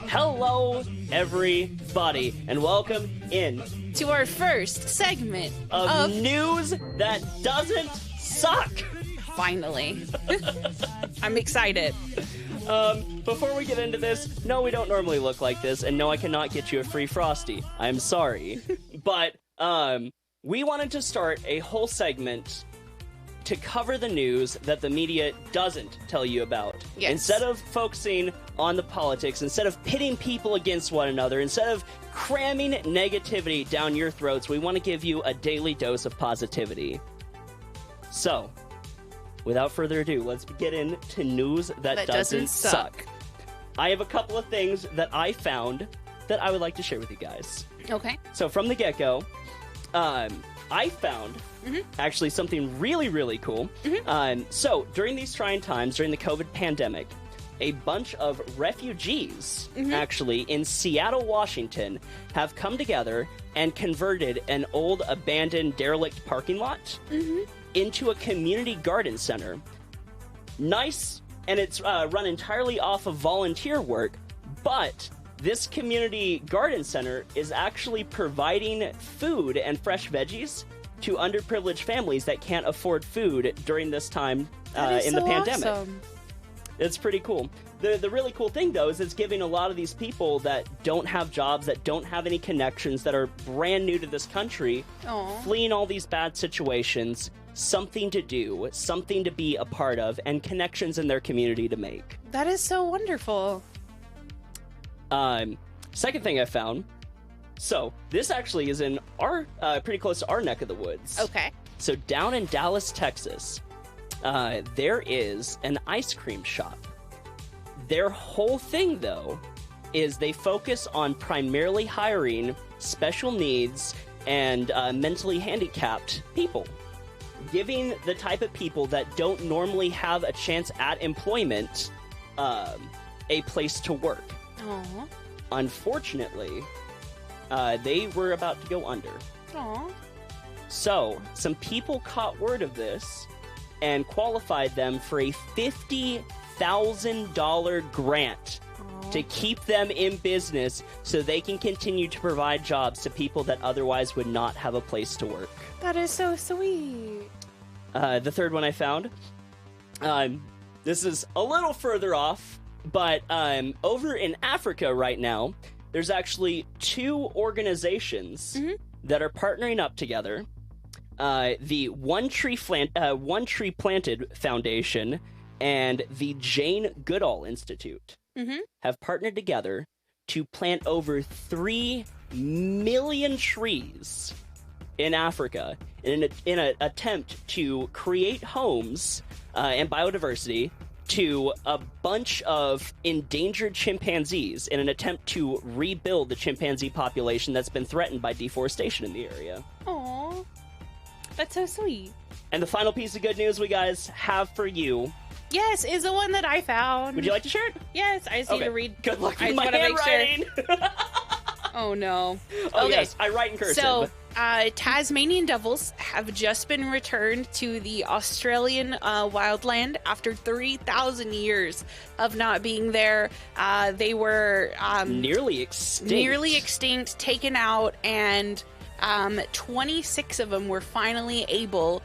Hello, everybody, and welcome in to our first segment of news that doesn't suck. Finally. I'm excited. Before we get into this, no, we don't normally look like this, and no, I cannot get you a free Frosty. I'm sorry. But, we wanted to start a whole segment to cover the news that the media doesn't tell you about. Yes. Instead of focusing on the politics, instead of pitting people against one another, instead of cramming negativity down your throats, we want to give you a daily dose of positivity. So, without further ado, let's get into news that doesn't suck. I have a couple of things that I found that I would like to share with you guys. Okay. So from the get-go, I found actually something really, really cool. So during these trying times, during the COVID pandemic, a bunch of refugees, actually, in Seattle, Washington, have come together and converted an old, abandoned, derelict parking lot into a community garden center. Nice, and it's run entirely off of volunteer work, but this community garden center is actually providing food and fresh veggies to underprivileged families that can't afford food during this time in the pandemic. Awesome. It's pretty cool. The really cool thing, though, is it's giving a lot of these people that don't have jobs, that don't have any connections, that are brand new to this country, fleeing all these bad situations, something to do, something to be a part of, and connections in their community to make. That is so wonderful. Second thing I found, so this actually is in our, pretty close to our neck of the woods. Okay. So down in Dallas, Texas, there is an ice cream shop. Their whole thing, though, is they focus on primarily hiring special needs and mentally handicapped people, giving the type of people that don't normally have a chance at employment a place to work. Aww. Unfortunately, they were about to go under. Aww. So, some people caught word of this and qualified them for a $50,000 grant to keep them in business so they can continue to provide jobs to people that otherwise would not have a place to work. That is so sweet. The third one I found, this is a little further off, but over in Africa right now, there's actually two organizations that are partnering up together. The One Tree Planted Foundation and the Jane Goodall Institute have partnered together to plant over 3 million trees in Africa in an attempt to create homes and biodiversity to a bunch of endangered chimpanzees in an attempt to rebuild the chimpanzee population that's been threatened by deforestation in the area. Aww. That's so sweet. And the final piece of good news we guys have for you. Yes, is the one that I found. Would you like to share it? Yes, I just need to read. Good luck with my handwriting. Oh, no. Oh, okay. Yes, I write in cursive. So, Tasmanian devils have just been returned to the Australian wildland after 3,000 years of not being there. They were nearly extinct, taken out, and 26 of them were finally able.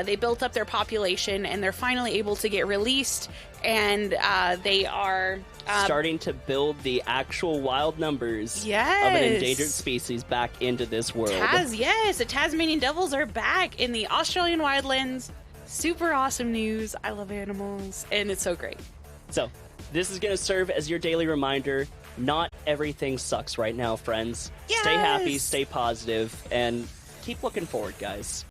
They built up their population, and they're finally able to get released, and they are starting to build the actual wild numbers of an endangered species back into this world. The Tasmanian devils are back in the Australian wildlands. Super awesome news. I love animals, and it's so great. So, this is going to serve as your daily reminder. Not everything sucks right now, friends. Yes! Stay happy, stay positive, and keep looking forward, guys.